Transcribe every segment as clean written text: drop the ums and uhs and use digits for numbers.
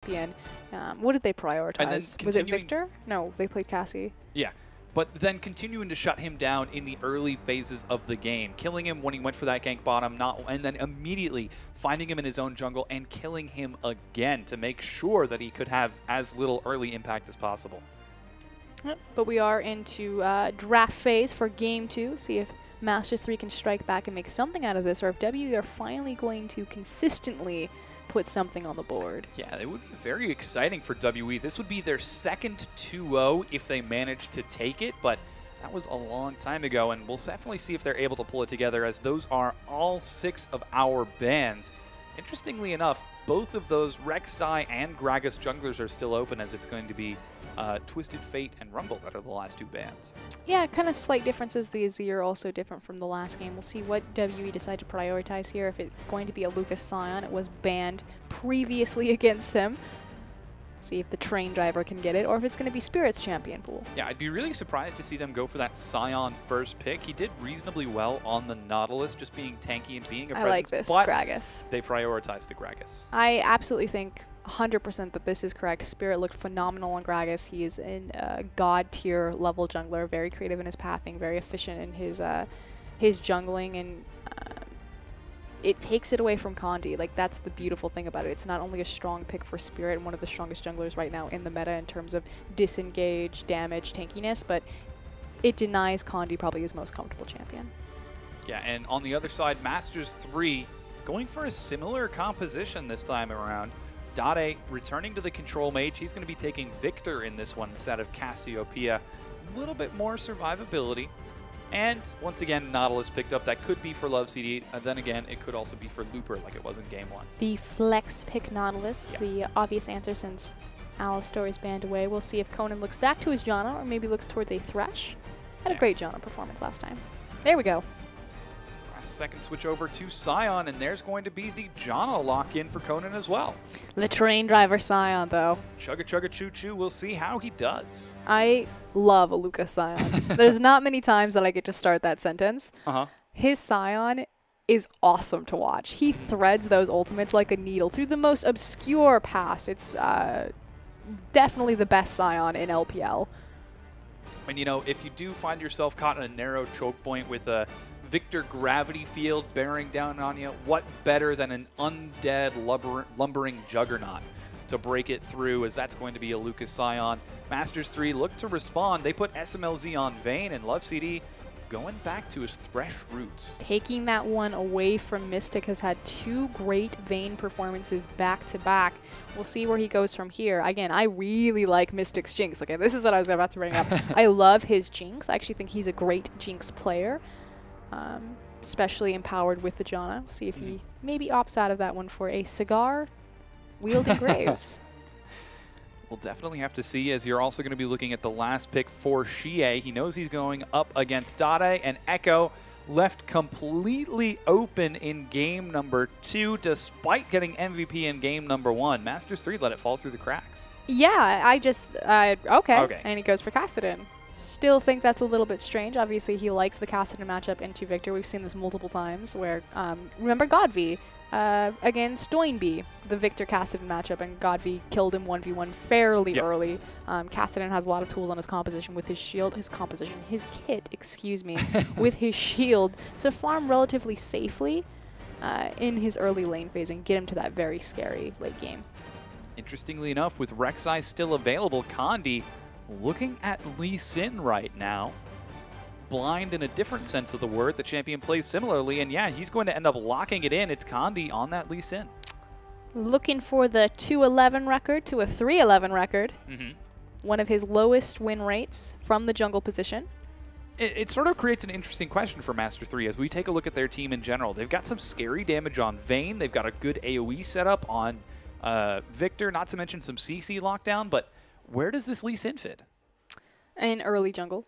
champion. What did they prioritize? Was it Victor? No, they played Cassie. Yeah. But then continuing to shut him down in the early phases of the game, killing him when he went for that gank bottom, and then immediately finding him in his own jungle and killing him again to make sure that he could have as little early impact as possible. Yep, but we are into draft phase for Game 2. See if Master3 can strike back and make something out of this, or if WE are finally going to consistently put something on the board. Yeah, it would be very exciting for WE. This would be their second 2-0 if they managed to take it, but that was a long time ago, and we'll definitely see if they're able to pull it together, as those are all 6 of our bans. Interestingly enough, both of those Rek'Sai and Gragas junglers are still open, as it's going to be Twisted Fate and Rumble that are the last 2 bans. Yeah, kind of slight differences. These are also different from the last game. We'll see what WE decide to prioritize here. If it's going to be a Lucas Scion, it was banned previously against him. See if the train driver can get it, or if it's going to be Spirit's champion pool. Yeah, I'd be really surprised to see them go for that Scion first pick. He did reasonably well on the Nautilus, just being tanky and being a presence. I like this, Gragas. They prioritized the Gragas. I absolutely think 100% that this is correct. Spirit looked phenomenal on Gragas. He is a god tier level jungler, very creative in his pathing, very efficient in his jungling, and it takes it away from Condi. Like, that's the beautiful thing about it. It's not only a strong pick for Spirit and one of the strongest junglers right now in the meta in terms of disengage, damage, tankiness, but it denies Condi probably his most comfortable champion. Yeah, and on the other side, Master3 going for a similar composition this time around. Dade returning to the control mage. He's going to be taking Victor in this one instead of Cassiopeia. A little bit more survivability. And once again, Nautilus picked up. That could be for LoveCD. And then again, it could also be for Looper like it was in Game 1. The flex pick Nautilus, yeah. The obvious answer since Alistar is banned away. We'll see if Conan looks back to his Janna or maybe looks towards a Thresh. Had a great Janna performance last time. There we go. Second switch over to Scion, and there's going to be the Janna lock-in for Conan as well. The train driver Scion, though. Chugga chugga choo choo, we'll see how he does. I love a Lucas Scion. There's not many times that I get to start that sentence. His Scion is awesome to watch. He threads those ultimates like a needle through the most obscure paths. It's definitely the best Scion in LPL. And you know, if you do find yourself caught in a narrow choke point with a Victor gravity field bearing down on you, what better than an undead lumbering juggernaut to break it through, as that's going to be a Lucas Scion. Master3 look to respond. They put SMLZ on Vayne, and LoveCD going back to his Thresh roots. Taking that one away from Mystic, has had 2 great Vayne performances back-to-back. We'll see where he goes from here. Again, I really like Mystic's Jinx. Okay, this is what I was about to bring up. I love his Jinx. I actually think he's a great Jinx player. Especially empowered with the Janna. See if he maybe opts out of that one for a cigar wielding Graves. We'll definitely have to see, as you're also going to be looking at the last pick for Xie. He knows he's going up against Dade, and Echo left completely open in game number 2, despite getting MVP in game number 1. Master3 let it fall through the cracks. Yeah, I just, okay. And he goes for Kassadin. Still think that's a little bit strange. Obviously, he likes the Kassadin matchup into Victor. We've seen this multiple times where, remember Godv against Doinby, the Victor Kassadin matchup, and Godv killed him 1v1 fairly early. Kassadin has a lot of tools on his composition with his shield, his kit, excuse me, with his shield to farm relatively safely in his early lane phase and get him to that very scary late game. Interestingly enough, with Rek'Sai still available, Condi looking at Lee Sin right now. Blind in a different sense of the word. The champion plays similarly, and yeah, he's going to end up locking it in. It's Condi on that Lee Sin. Looking for the 2-11 record to a 3-11 record. One of his lowest win rates from the jungle position. It sort of creates an interesting question for Master3 as we take a look at their team in general. They've got some scary damage on Vayne. They've got a good AoE setup on Victor, not to mention some CC lockdown, but where does this Lee Sin fit? In early jungle.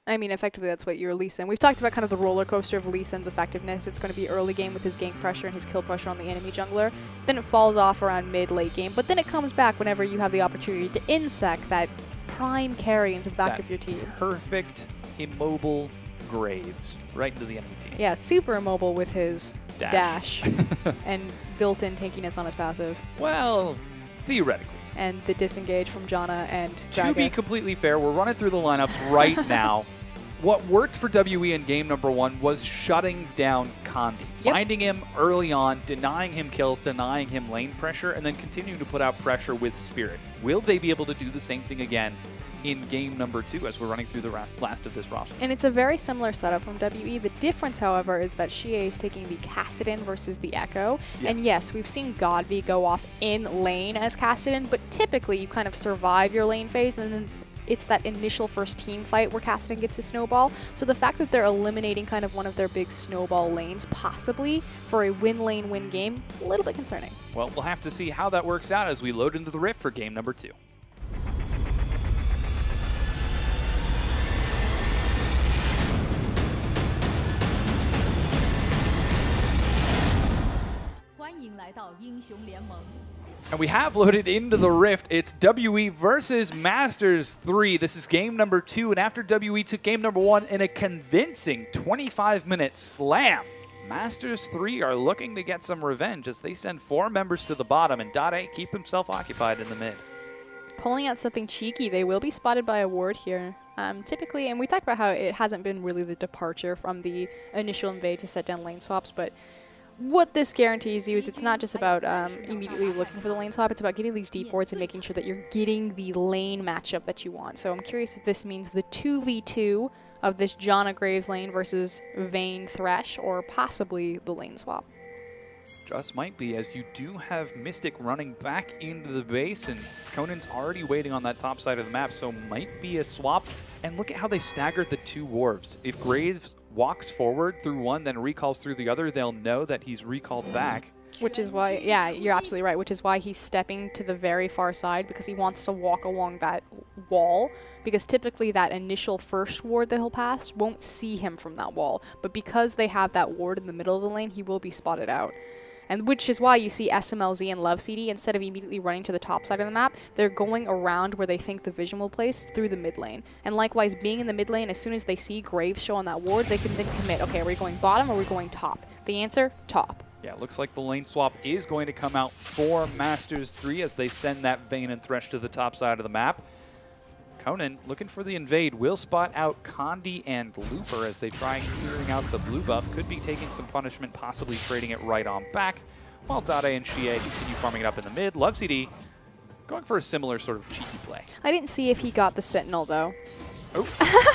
I mean, effectively, that's what your Lee Sin. We've talked about kind of the roller coaster of Lee Sin's effectiveness. It's going to be early game with his gank pressure and his kill pressure on the enemy jungler. Then it falls off around mid-late game, but then it comes back whenever you have the opportunity to insect that prime carry into the back of your team. Perfect, immobile Graves right into the enemy team. Yeah, super immobile with his dash and built-in tankiness on his passive. Well, Theoretically. And the disengage from Janna and Gragas. To be completely fair, we're running through the lineups right now. What worked for WE in game number 1 was shutting down Condi, finding him early on, denying him kills, denying him lane pressure, and then continuing to put out pressure with Spirit. Will they be able to do the same thing again in game number 2 as we're running through the last of this roster? And it's a very similar setup from WE. The difference, however, is that Xie is taking the Kassadin versus the Echo. And yes, we've seen Godby go off in lane as Kassadin, but typically you kind of survive your lane phase and then it's that initial first team fight where Kassadin gets a snowball. So the fact that they're eliminating kind of one of their big snowball lanes, possibly for a win lane win game, a little bit concerning. Well, we'll have to see how that works out as we load into the Rift for game number 2. And we have loaded into the Rift. It's WE versus Master3. This is game number 2, and after WE took game number 1 in a convincing 25-minute slam, Master3 are looking to get some revenge as they send 4 members to the bottom, and Dade keep himself occupied in the mid. Pulling out something cheeky, they will be spotted by a ward here. Typically, and we talked about how it hasn't been really the departure from the initial invade to set down lane swaps, but what this guarantees you is it's not just about immediately looking for the lane swap, it's about getting these deep wards and making sure that you're getting the lane matchup that you want. So I'm curious if this means the 2v2 of this Janna Graves lane versus Vayne Thresh, or possibly the lane swap. Just might be, as you do have Mystic running back into the base, and Conan's already waiting on that top side of the map, so might be a swap. And look at how they staggered the 2 Dwarves. If Graves walks forward through one, then recalls through the other, they'll know that he's recalled back. Which is why, yeah, you're absolutely right, which is why he's stepping to the very far side, because he wants to walk along that wall, because typically that initial first ward that he'll pass won't see him from that wall. But because they have that ward in the middle of the lane, he will be spotted out. And which is why you see SMLZ and LoveCD, instead of immediately running to the top side of the map, they're going around where they think the vision will place through the mid lane. And likewise, being in the mid lane, as soon as they see Graves show on that ward, they can then commit, okay, are we going bottom or are we going top? The answer, top. Yeah, looks like the lane swap is going to come out for Master3 as they send that Vayne and Thresh to the top side of the map. Conan, looking for the invade, will spot out Condi and Looper as they try clearing out the blue buff. Could be taking some punishment, possibly trading it right on back, while Dade and Xie continue farming it up in the mid. LoveCD going for a similar sort of cheeky play. I didn't see if he got the Sentinel, though. Oh,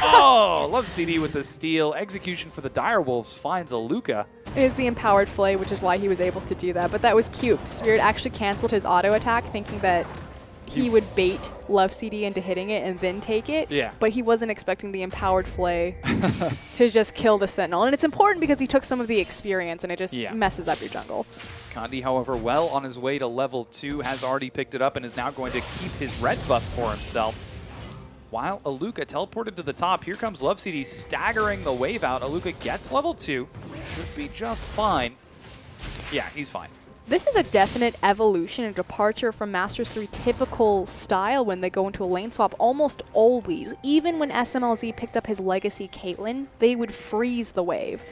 oh, LoveCD with the steal. Execution for the Direwolves finds a Luca. It is the empowered flay, which is why he was able to do that, but that was cute. Spirit actually canceled his auto attack, thinking that he would bait LoveCD into hitting it and then take it. Yeah. But he wasn't expecting the empowered flay to just kill the Sentinel. And it's important because he took some of the experience and it just messes up your jungle. Condi, however, well on his way to level 2, has already picked it up and is now going to keep his red buff for himself. While Aluka teleported to the top, here comes LoveCD staggering the wave out. Aluka gets level 2. Should be just fine. Yeah, he's fine. This is a definite evolution and departure from Master3 typical style when they go into a lane swap. Almost always, even when SMLZ picked up his legacy Caitlyn, they would freeze the wave.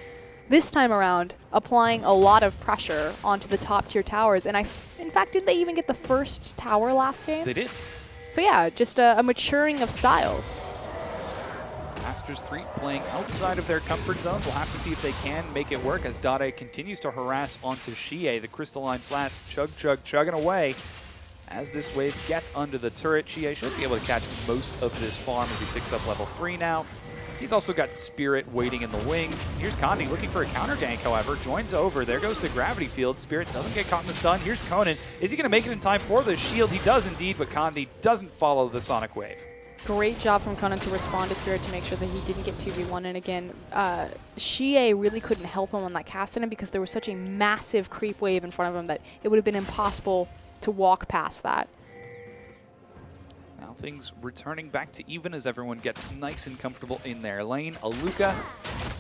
This time around, applying a lot of pressure onto the top tier towers. And in fact, did they even get the first tower last game? They did. So yeah, just a maturing of styles. Master3 playing outside of their comfort zone. We'll have to see if they can make it work as Dade continues to harass onto Xie. The crystalline flask chugging away. As this wave gets under the turret, Xie should be able to catch most of this farm as he picks up level 3 now. He's also got Spirit waiting in the wings. Here's Condi looking for a counter gank, however. Joins over. There goes the gravity field. Spirit doesn't get caught in the stun. Here's Conan. Is he going to make it in time for the shield? He does indeed, but Condi doesn't follow the Sonic Wave. Great job from Conan to respond to Spirit to make sure that he didn't get 2v1. And again, Xie really couldn't help him on that Kassadin because there was such a massive creep wave in front of him that it would have been impossible to walk past that. Now things returning back to even as everyone gets nice and comfortable in their lane. Aluka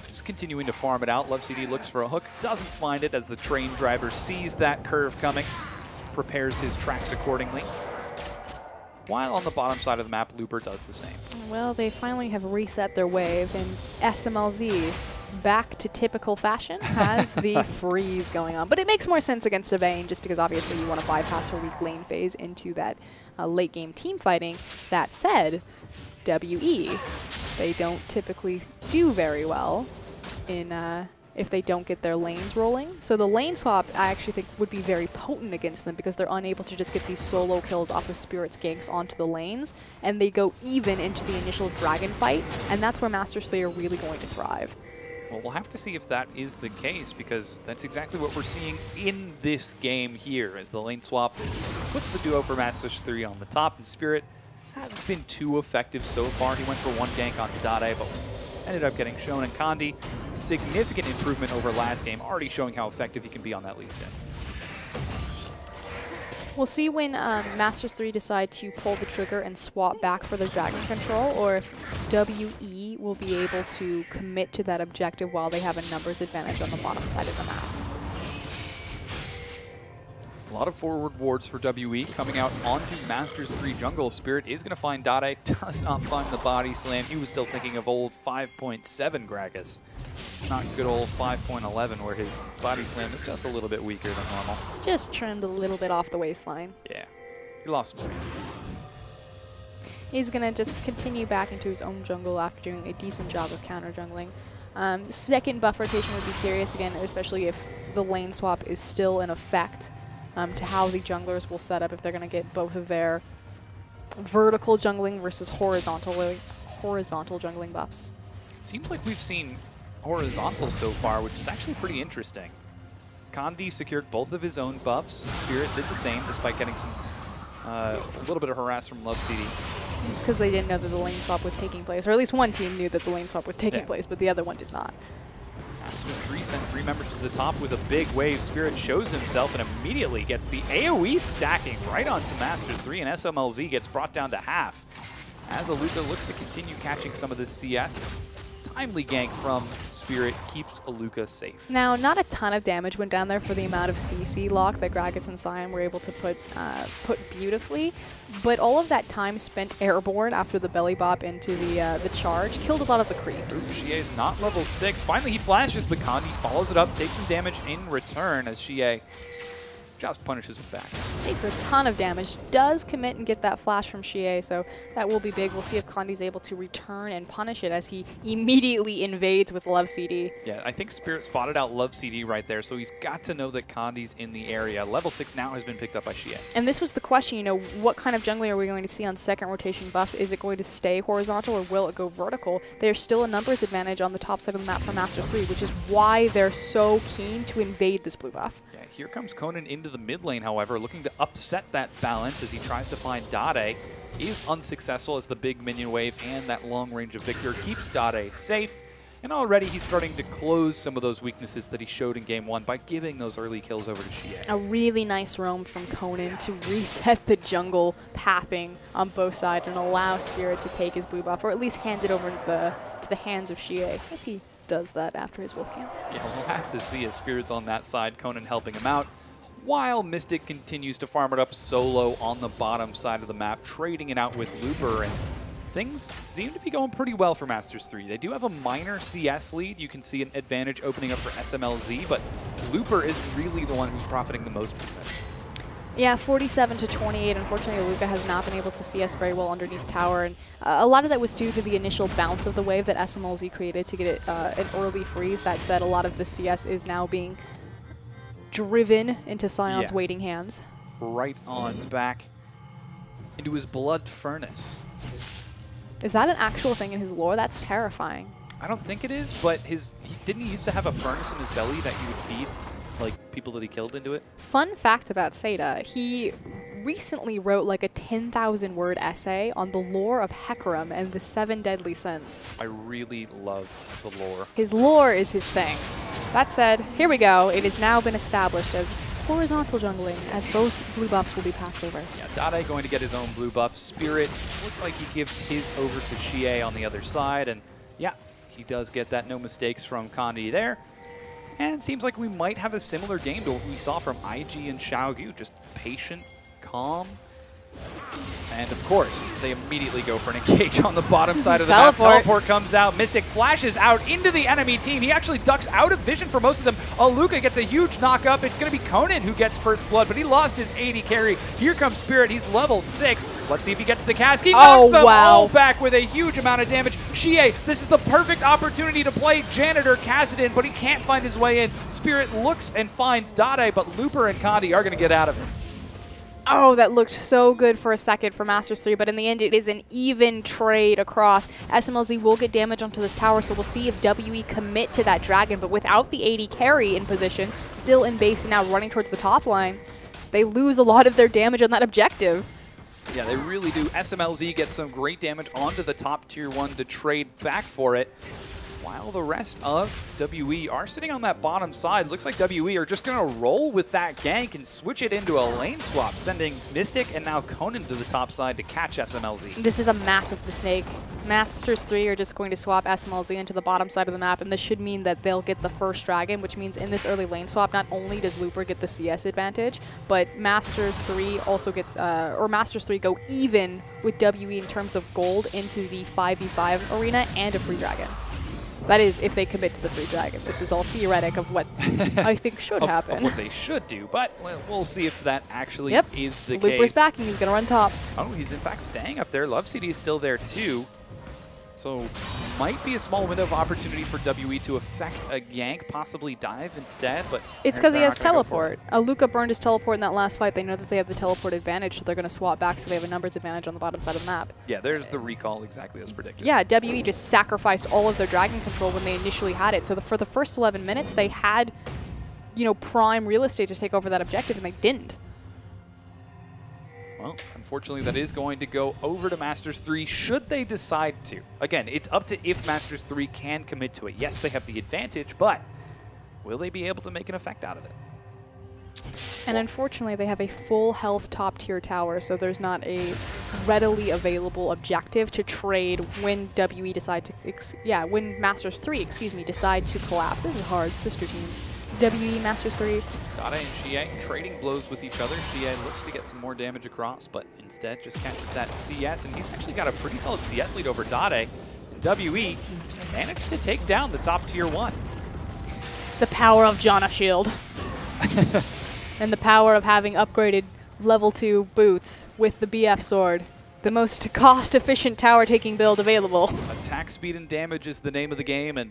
just continuing to farm it out. LoveCD looks for a hook, doesn't find it as the train driver sees that curve coming, prepares his tracks accordingly. While on the bottom side of the map, Looper does the same. Well, they finally have reset their wave, and SMLZ back to typical fashion, has the freeze going on. But it makes more sense against a Vayne just because obviously you want to bypass her weak lane phase into that late game team fighting. That said, WE, they don't typically do very well in if they don't get their lanes rolling. So the lane swap, I actually think, would be very potent against them because they're unable to just get these solo kills off of Spirit's ganks onto the lanes, and they go even into the initial dragon fight, and that's where Master3 are really going to thrive. Well, we'll have to see if that is the case, because that's exactly what we're seeing in this game here, as the lane swap puts the duo for Master3 on the top, and Spirit hasn't been too effective so far. He went for one gank onto Dade, but ended up getting shown, and Kandi, significant improvement over last game, already showing how effective he can be on that Lee Sin. We'll see when Master3 decide to pull the trigger and swap back for the dragon control, or if WE will be able to commit to that objective while they have a numbers advantage on the bottom side of the map. A lot of forward wards for WE coming out onto Master3 jungle. Spirit is going to find Dade, does not find the body slam. He was still thinking of old 5.7 Gragas, not good old 5.11, where his body slam is just a little bit weaker than normal. Just trimmed a little bit off the waistline. Yeah, he lost some weight. He's going to just continue back into his own jungle after doing a decent job of counter jungling. Second buff rotation would be curious again, especially if the lane swap is still in effect. To how the junglers will set up if they're going to get both of their vertical jungling versus horizontal jungling buffs. Seems like we've seen horizontal so far, which is actually pretty interesting. Kandi secured both of his own buffs. Spirit did the same, despite getting some a little bit of harass from Love CD. It's because they didn't know that the lane swap was taking place, or at least one team knew that the lane swap was taking place, but the other one did not. Master3 sent 3 members to the top with a big wave. Spirit shows himself and immediately gets the AoE stacking right onto Master3, and SMLZ gets brought down to half. As Aluka looks to continue catching some of this CS, timely gank from Spirit keeps Aluka safe. Now, not a ton of damage went down there for the amount of CC lock that Gragas and Sion were able to put beautifully, but all of that time spent airborne after the belly bop into the charge killed a lot of the creeps. Shie's not level 6. Finally, he flashes, but Kandi follows it up, takes some damage in return as Shie just punishes him back. Takes a ton of damage, does commit and get that flash from Shie, so that will be big. We'll see if Kandi's able to return and punish it as he immediately invades with Love CD. Yeah, I think Spirit spotted out Love CD right there, so he's got to know that Kandi's in the area. Level 6 now has been picked up by Shie. And this was the question, you know, what kind of jungler are we going to see on second rotation buffs? Is it going to stay horizontal or will it go vertical? There's still a numbers advantage on the top side of the map for Master3, which is why they're so keen to invade this blue buff. Yeah, here comes Conan into the mid lane, however, looking to upset that balance as he tries to find Dade. Is unsuccessful as the big minion wave and that long range of Victor keeps Dade safe. And already he's starting to close some of those weaknesses that he showed in game 1 by giving those early kills over to Shie. A really nice roam from Conan to reset the jungle pathing on both sides and allow Spirit to take his blue buff, or at least hand it over to the hands of Shie, if he does that after his wolf camp. Yeah, we'll have to see as Spirit's on that side, Conan helping him out, while Mystic continues to farm it up solo on the bottom side of the map, trading it out with Looper, and things seem to be going pretty well for Master3. They do have a minor CS lead. You can see an advantage opening up for SMLZ, but Looper is really the one who's profiting the most from this. Yeah, 47 to 28. Unfortunately, Aluka has not been able to CS very well underneath tower, and a lot of that was due to the initial bounce of the wave that SMLZ created to get it an early freeze. That said, a lot of the CS is now being driven into Sion's waiting hands. Right on back into his blood furnace. Is that an actual thing in his lore? That's terrifying. I don't think it is, but didn't he used to have a furnace in his belly that he would feed like people that he killed into it? Fun fact about Seda, he recently wrote like a 10,000 word essay on the lore of Hecarim and the 7 deadly sins. I really love the lore. His lore is his thing. That said, here we go. It has now been established as horizontal jungling, as both blue buffs will be passed over. Yeah, Dade going to get his own blue buff. Spirit looks like he gives his over to Shie on the other side, and yeah, he does get that no mistakes from Kandi there. And seems like we might have a similar game to what we saw from IG and Xiaogu, just patient, calm, And of course, they immediately go for an engage on the bottom side of the Teleport. map. Teleport comes out. Mystic flashes out into the enemy team. He actually ducks out of vision for most of them. Aluka gets a huge knock up. It's going to be Conan who gets first blood, but he lost his AD carry. Here comes Spirit. He's level 6. Let's see if he gets the cask. He knocks them all back with a huge amount of damage. Xie, this is the perfect opportunity to play Janitor Kassadin, but he can't find his way in. Spirit looks and finds Dade, but Looper and Condi are going to get out of him. Oh, that looked so good for a second for Master3, but in the end it is an even trade across. SMLZ will get damage onto this tower, so we'll see if WE commit to that dragon, but without the AD carry in position, still in base and now running towards the top line, they lose a lot of their damage on that objective. Yeah, they really do. SMLZ gets some great damage onto the top tier 1 to trade back for it, while the rest of WE are sitting on that bottom side. Looks like WE are just going to roll with that gank and switch it into a lane swap, sending Mystic and now Conan to the top side to catch SMLZ. This is a massive mistake. Masters3 are just going to swap SMLZ into the bottom side of the map, and this should mean that they'll get the first dragon, which means in this early lane swap, not only does Looper get the CS advantage, but Masters3 also get, or Masters3 go even with WE in terms of gold into the 5v5 arena and a free dragon. That is, if they commit to the free dragon. This is all theoretic of what I think should happen. Of what they should do, but we'll see if that actually is the case. Looper's back and he's going to run top. Oh, he's in fact staying up there. Love CD is still there too. So might be a small window of opportunity for WE to affect a gank, possibly dive instead, but it's because he has teleport. Aluka burned his teleport in that last fight. They know that they have the teleport advantage, so they're going to swap back so they have a numbers advantage on the bottom side of the map. Yeah, there's the recall exactly as predicted. Yeah, WE just sacrificed all of their dragon control when they initially had it. So for the first 11 minutes, they had, you know, prime real estate to take over that objective, and they didn't. Well, unfortunately, that is going to go over to Masters3 should they decide to. Again, it's up to if Masters3 can commit to it. Yes, they have the advantage, but will they be able to make an effect out of it? And unfortunately, they have a full health top tier tower, so there's not a readily available objective to trade when WE decide to, when Masters3, excuse me, decide to collapse. This is hard, sister teams. WE, Masters3. Dade and Xie trading blows with each other. Xie looks to get some more damage across, but instead just catches that CS, and he's actually got a pretty solid CS lead over Dade. WE managed to take down the top tier 1. The power of Janna Shield. And the power of having upgraded level 2 boots with the BF sword. The most cost-efficient tower-taking build available. Attack speed and damage is the name of the game, and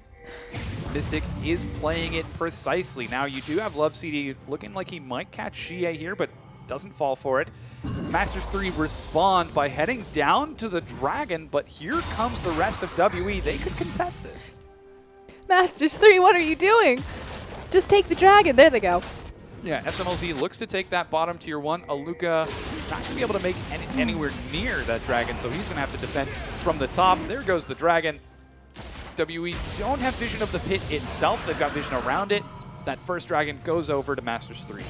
Mystic is playing it precisely. Now, you do have Love CD looking like he might catch Xie here, but doesn't fall for it. Masters3 respond by heading down to the dragon, but here comes the rest of WE. They could contest this. Masters3, what are you doing? Just take the dragon. There they go. Yeah, SMLZ looks to take that bottom tier 1. Aluka not going to be able to make anywhere near that dragon, so he's going to have to defend from the top. There goes the dragon. WE don't have vision of the pit itself. They've got vision around it. That first dragon goes over to Masters3.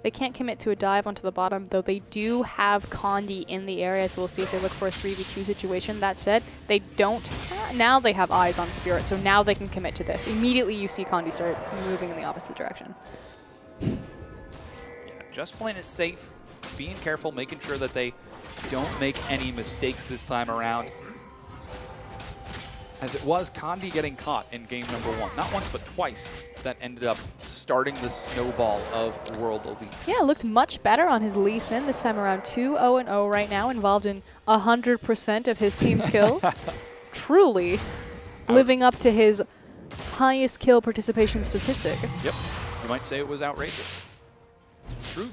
They can't commit to a dive onto the bottom, though they do have Condi in the area, so we'll see if they look for a 3v2 situation. That said, they don't. Now they have eyes on Spirit, so now they can commit to this. Immediately you see Condi start moving in the opposite direction. Yeah, just playing it safe, being careful, making sure that they don't make any mistakes this time around. As it was Condi getting caught in game number 1. Not once, but twice. That ended up starting the snowball of World Elite. Yeah, it looked much better on his Lee Sin this time around. 2-0-0 right now, involved in 100% of his team's kills. Truly living up to his highest kill participation statistic. Yep. You might say it was outrageous. Truly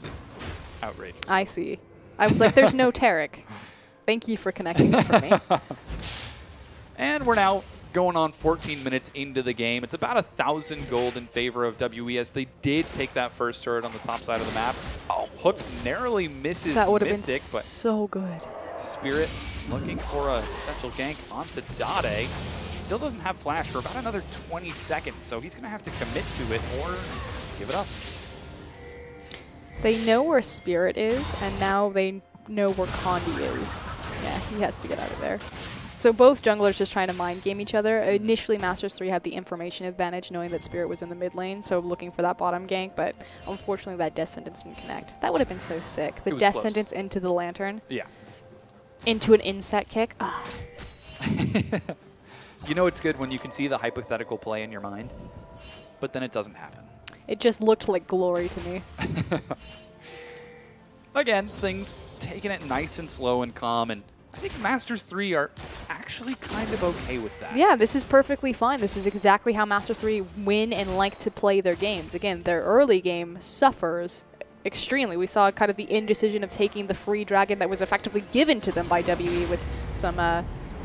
outrageous. I see. I was like, there's no Tarek. Thank you for connecting it for me. And we're now going on 14 minutes into the game. It's about 1,000 gold in favor of WE as they did take that first turret on the top side of the map. Oh, Hook narrowly misses that would have Mystic, been but so good. Spirit looking for a potential gank onto Dade. Still doesn't have flash for about another 20 seconds, so he's going to have to commit to it or give it up. They know where Spirit is, and now they know where Condi is. Yeah, he has to get out of there. So both junglers just trying to mind game each other. Initially, Masters3 had the information advantage, knowing that Spirit was in the mid lane, so looking for that bottom gank, but unfortunately that Death Sentence didn't connect. That would have been so sick. The Death Sentence into the Lantern. Yeah. into an inset kick. Oh. You know it's good when you can see the hypothetical play in your mind, but then it doesn't happen. It just looked like glory to me. Again, things taking it nice and slow and calm, and I think Masters3 are actually kind of okay with that. Yeah, this is perfectly fine. This is exactly how Masters3 win and like to play their games. Again, their early game suffers extremely. We saw kind of the indecision of taking the free dragon that was effectively given to them by WE with some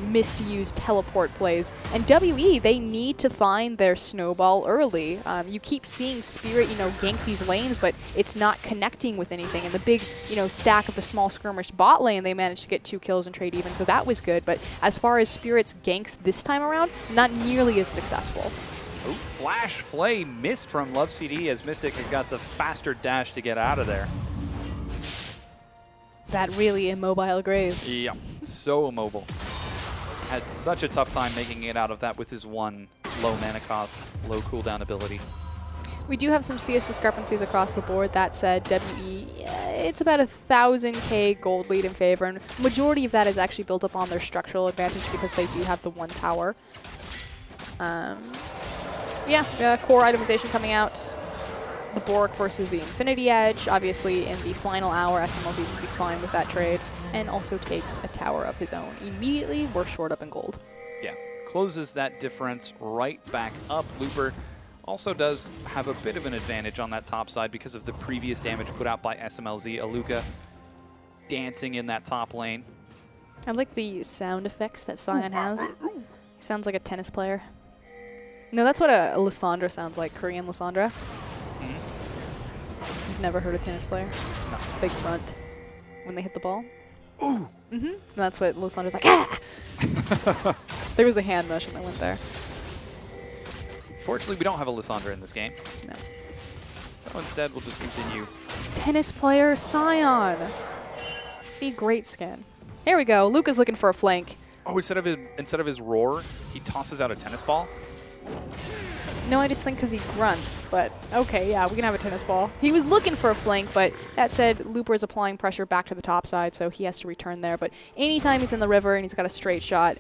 misused teleport plays. And WE, they need to find their snowball early. You keep seeing Spirit, gank these lanes, but it's not connecting with anything. And the big, stack of the small skirmish bot lane, they managed to get 2 kills and trade even, so that was good. But as far as Spirit's ganks this time around, not nearly as successful. Oh, Flash Flay missed from LoveCD as Mystic has got the faster dash to get out of there. That really immobile Graves. Yeah, so immobile. Had such a tough time making it out of that with his one low mana cost, low cooldown ability. We do have some CS discrepancies across the board. That said, WE, it's about 1,000k gold lead in favor, and majority of that is actually built up on their structural advantage because they do have the 1 tower. Core itemization coming out. The Bork versus the Infinity Edge. Obviously, in the final hour, SMLZ would be fine with that trade, and also takes a tower of his own. Immediately, we're short up in gold. Yeah, closes that difference right back up. Looper also does have a bit of an advantage on that top side because of the previous damage put out by SMLZ. Aluka dancing in that top lane. I like the sound effects that Sion has. He sounds like a tennis player. No, that's what a Lissandra sounds like, Korean Lissandra. You've never heard a tennis player? No. Big grunt when they hit the ball. Ooh! That's what Lissandra's like, ah! There was a hand motion that went there. Fortunately, we don't have a Lissandra in this game. No. So instead, we'll just continue. Tennis player Sion. Be great skin. Here we go. Luca's looking for a flank. Oh, instead of his roar, he tosses out a tennis ball. No, I just think because he grunts, but okay, yeah, we can have a tennis ball. He was looking for a flank, but that said, Looper is applying pressure back to the top side, so he has to return there. But anytime he's in the river and he's got a straight shot,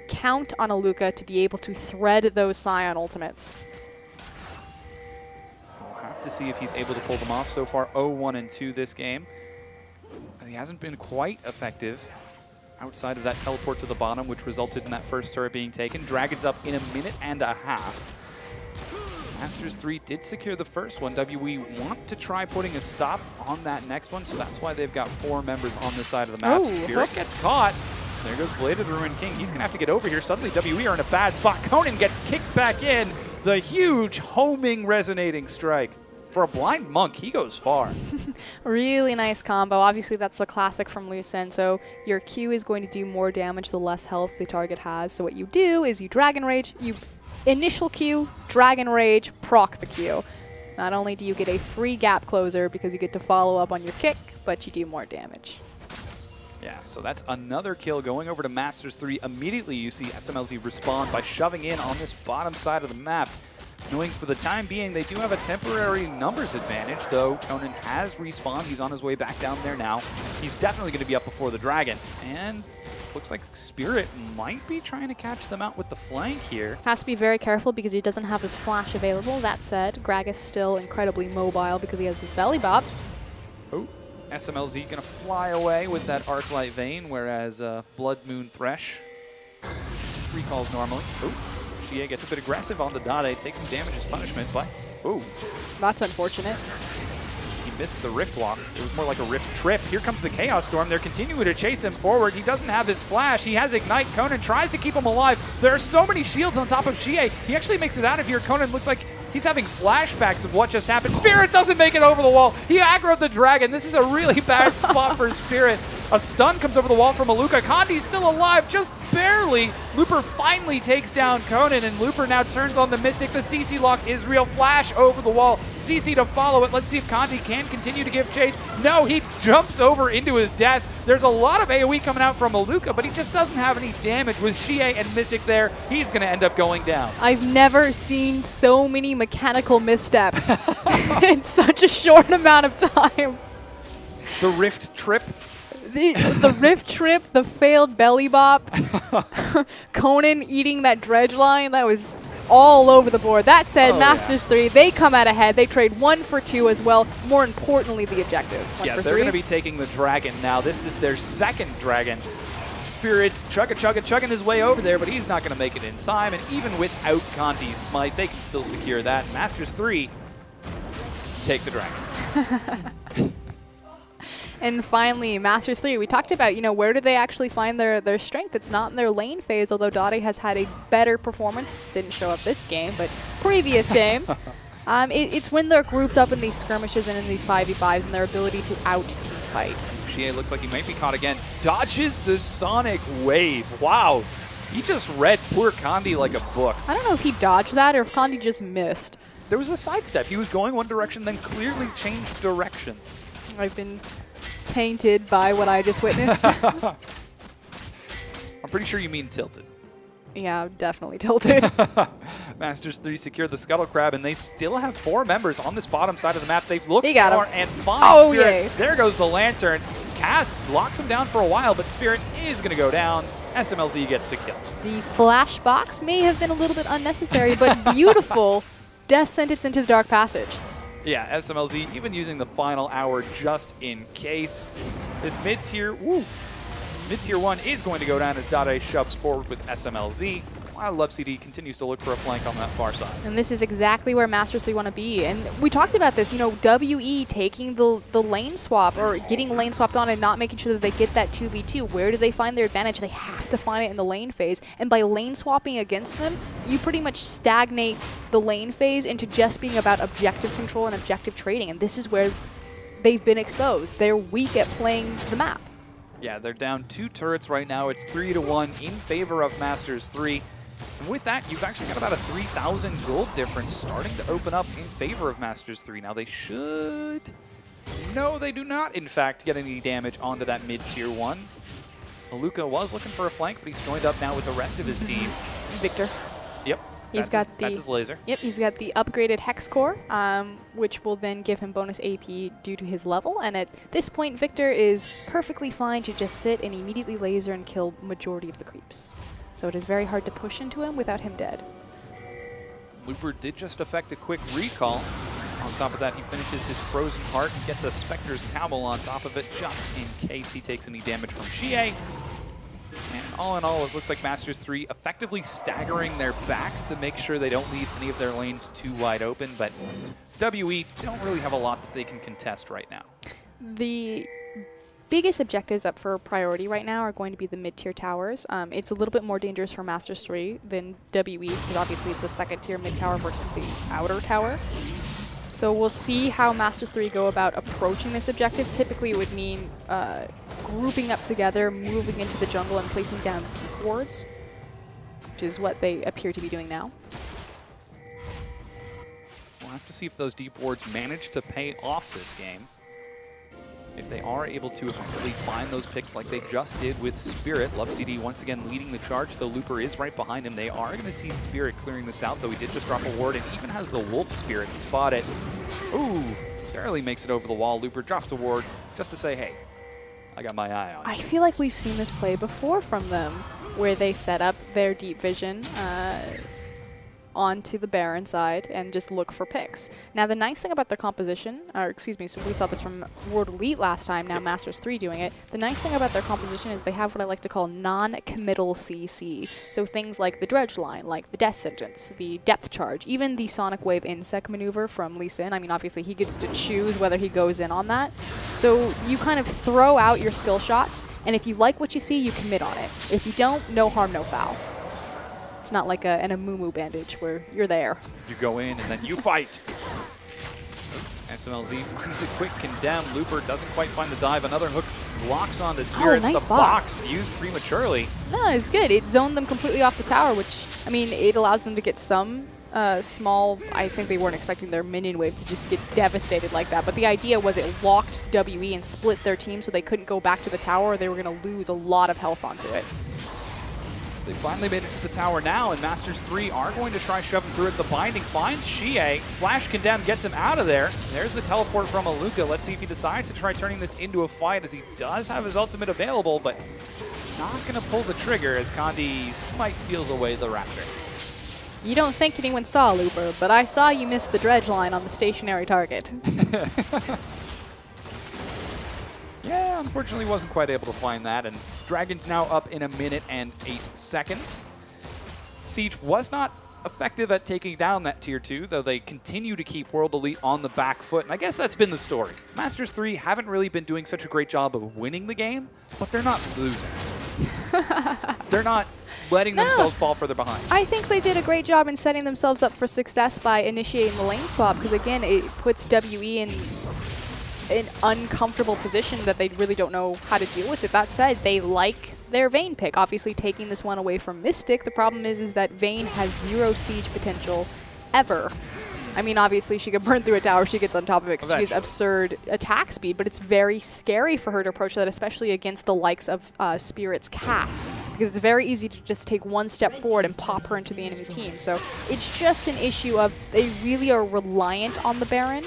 count on Aluka to be able to thread those Sion ultimates. We'll have to see if he's able to pull them off. So far, 0-1 and 2 this game. He hasn't been quite effective outside of that teleport to the bottom, which resulted in that first turret being taken. Dragon's up in 1.5 minutes. Masters3 did secure the first one. WE want to try putting a stop on that next one, so that's why they've got 4 members on this side of the map. Spirit gets caught. There goes Blade of the Ruined King. He's going to have to get over here. Suddenly, WE are in a bad spot. Conan gets kicked back in. The huge homing resonating strike. For a blind monk, he goes far. Really nice combo. Obviously, that's the classic from Lucen. So your Q is going to do more damage the less health the target has. So what you do is you Dragon Rage, you initial Q, Dragon Rage, proc the Q. Not only do you get a free gap closer because you get to follow up on your kick, but you do more damage. Yeah, so that's another kill going over to Masters3. Immediately you see SMLZ respond by shoving in on this bottom side of the map. Knowing for the time being they do have a temporary numbers advantage, though Conan has respawned. He's on his way back down there now. He's definitely going to be up before the dragon. And looks like Spirit might be trying to catch them out with the flank here. Has to be very careful because he doesn't have his flash available. That said, Gragas still incredibly mobile because he has his belly bop. Oh, SMLZ going to fly away with that Arclight Vein, whereas Blood Moon Thresh recalls normally. Oh. GA gets a bit aggressive on the Dade, takes some damage as punishment, but ooh. That's unfortunate. He missed the Rift Walk. It was more like a Rift Trip. Here comes the Chaos Storm. They're continuing to chase him forward. He doesn't have his flash. He has Ignite. Conan tries to keep him alive. There are so many shields on top of GA. He actually makes it out of here. Conan looks like he's having flashbacks of what just happened. Spirit doesn't make it over the wall. He aggroed the dragon. This is a really bad spot for Spirit. A stun comes over the wall from Aluka. Kandi's still alive, just barely. Looper finally takes down Conan, and Looper now turns on the Mystic. The CC lock is real. Flash over the wall. CC to follow it. Let's see if Kandi can continue to give chase. No, he jumps over into his death. There's a lot of AoE coming out from Aluka, but he just doesn't have any damage. With Shie and Mystic there, he's going to end up going down. I've never seen so many mechanical missteps in such a short amount of time. The Rift Trip. The rift trip, the failed belly bop, Conan eating that dredge line, that was all over the board. That said, Masters 3, they come out ahead. They trade 1 for 2 as well. More importantly, the objective. Yeah, they're going to be taking the dragon now. This is their second dragon. Spirit's chugging his way over there, but he's not going to make it in time. And even without Conti's smite, they can still secure that. Masters 3 take the dragon. And finally, Masters 3, we talked about, you know, where do they actually find their strength? It's not in their lane phase, although Dottie has had a better performance. Didn't show up this game, but previous games. It's when they're grouped up in these skirmishes and in these 5v5s and their ability to out-team fight. Shea looks like he might be caught again. Dodges the Sonic Wave. Wow. He just read poor Condi like a book. I don't know if he dodged that or if Condi just missed. There was a sidestep. He was going one direction, then clearly changed direction. I've been tainted by what I just witnessed. I'm pretty sure you mean tilted. Yeah, definitely tilted. Masters 3 secure the Scuttle Crab, and they still have 4 members on this bottom side of the map. They look for and find Spirit. Yay. There goes the Lantern. Cask blocks him down for a while, but Spirit is going to go down. SMLZ gets the kill. The flash box may have been a little bit unnecessary, but beautiful. Death sentence into the Dark Passage. Yeah, SMLZ even using the final hour just in case. This mid-tier, mid-tier 1 is going to go down as Dade shoves forward with SMLZ, while LPL continues to look for a flank on that far side. And this is exactly where Masters 3 want to be. And we talked about this, you know, WE taking the lane swap or getting lane swapped on and not making sure that they get that 2v2. Where do they find their advantage? They have to find it in the lane phase. And by lane swapping against them, you pretty much stagnate the lane phase into just being about objective control and objective trading. And this is where they've been exposed. They're weak at playing the map. Yeah, they're down 2 turrets right now. It's 3-1 in favor of Masters 3. And with that, you've actually got about a 3,000 gold difference starting to open up in favor of Masters 3. Now they should... No, they do not, in fact, get any damage onto that mid-tier 1. Aluka was looking for a flank, but he's joined up now with the rest of his team. Victor. Yep. That's his laser. Yep, he's got the upgraded Hex Core, which will then give him bonus AP due to his level. And at this point, Victor is perfectly fine to just sit and immediately laser and kill majority of the creeps. So it is very hard to push into him without him dead. Looper did just effect a quick recall. On top of that, he finishes his Frozen Heart and gets a Spectre's Cowbell on top of it, just in case he takes any damage from Shea. And all in all, it looks like Masters 3 effectively staggering their backs to make sure they don't leave any of their lanes too wide open, but WE don't really have a lot that they can contest right now. The biggest objectives up for priority right now are going to be the mid-tier towers. It's a little bit more dangerous for Masters 3 than WE, because obviously it's a second-tier mid-tower versus the outer tower. So we'll see how Masters 3 go about approaching this objective. Typically it would mean grouping up together, moving into the jungle, and placing down deep wards, which is what they appear to be doing now. We'll have to see if those deep wards manage to pay off this game. If they are able to effectively find those picks like they just did with Spirit, LPL once again leading the charge, though Looper is right behind him. They are going to see Spirit clearing this out, though he did just drop a ward and even has the Wolf Spirit to spot it. Ooh, barely makes it over the wall. Looper drops a ward just to say, hey, I got my eye on you. I feel like we've seen this play before from them, where they set up their deep vision onto the Baron side and just look for picks. Now the nice thing about their composition, or excuse me, so we saw this from World Elite last time, now Masters 3 doing it. The nice thing about their composition is they have what I like to call non-committal CC. So things like the dredge line, like the death sentence, the depth charge, even the Sonic Wave insect maneuver from Lee Sin. I mean, obviously he gets to choose whether he goes in on that. So you kind of throw out your skill shots, and if you like what you see, you commit on it. If you don't, no harm, no foul. It's not like an Amumu bandage where you're there. You go in and then you fight. SMLZ finds a quick condemn. Looper doesn't quite find the dive. Another hook blocks on the Spirit. Nice the box used prematurely. No, it's good. It zoned them completely off the tower, which, I mean, it allows them to get some small, I think they weren't expecting their minion wave to just get devastated like that. But the idea was it locked WE and split their team so they couldn't go back to the tower or they were going to lose a lot of health onto it. They finally made it to the tower now, and Master3 are going to try shoving through it. The binding finds Xie. Flash condemn gets him out of there. There's the teleport from Aluka. Let's see if he decides to try turning this into a fight, as he does have his ultimate available, but not going to pull the trigger as Kandi Smite steals away the Raptor. You don't think anyone saw Looper, but I saw you miss the dredge line on the stationary target. Yeah, unfortunately wasn't quite able to find that, and Dragon's now up in 1 minute and 8 seconds. Siege was not effective at taking down that tier 2, though they continue to keep World Elite on the back foot, and I guess that's been the story. Masters3 haven't really been doing such a great job of winning the game, but they're not losing. They're not letting themselves fall further behind. I think they did a great job in setting themselves up for success by initiating the lane swap, because again, it puts WE in an uncomfortable position that they really don't know how to deal with it. That said, they like their Vayne pick. Obviously, taking this one away from Mystic, the problem is that Vayne has 0 siege potential ever. I mean, obviously, she could burn through a tower if she gets on top of it because she has absurd attack speed, but it's very scary for her to approach that, especially against the likes of Spirit's Cass, because it's very easy to just take one step forward and pop her into the enemy team. So it's just an issue of they really are reliant on the Baron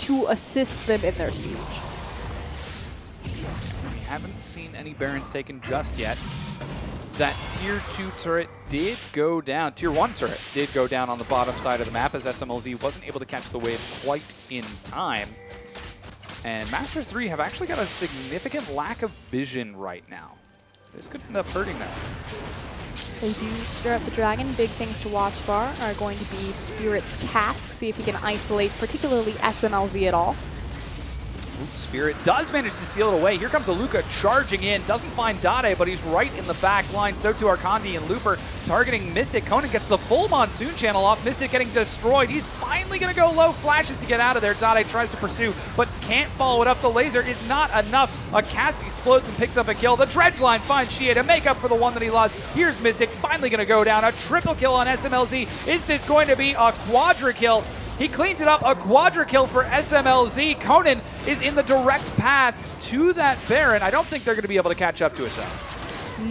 to assist them in their siege. We haven't seen any Barons taken just yet. That tier 2 turret did go down. Tier 1 turret did go down on the bottom side of the map as SMLZ wasn't able to catch the wave quite in time. And Masters3 have actually got a significant lack of vision right now. This could end up hurting them. They do stir up the dragon. Big things to watch for are going to be Spirit's Cask. See if he can isolate particularly SMLZ at all. Spirit does manage to seal it away. Here comes Aluka charging in. Doesn't find Dade, but he's right in the back line. So too are Kandi and Looper targeting Mystic. Conan gets the full Monsoon channel off. Mystic getting destroyed. He's finally going to go low. Flashes to get out of there. Dade tries to pursue, but can't follow it up. The laser is not enough. A Cask explodes and picks up a kill. The dredge line finds Xie to make up for the one that he lost. Here's Mystic finally going to go down. A triple kill on SMLZ. Is this going to be a quadra kill? He cleans it up, a quadra kill for SMLZ. Conan is in the direct path to that Baron. I don't think they're going to be able to catch up to it, though.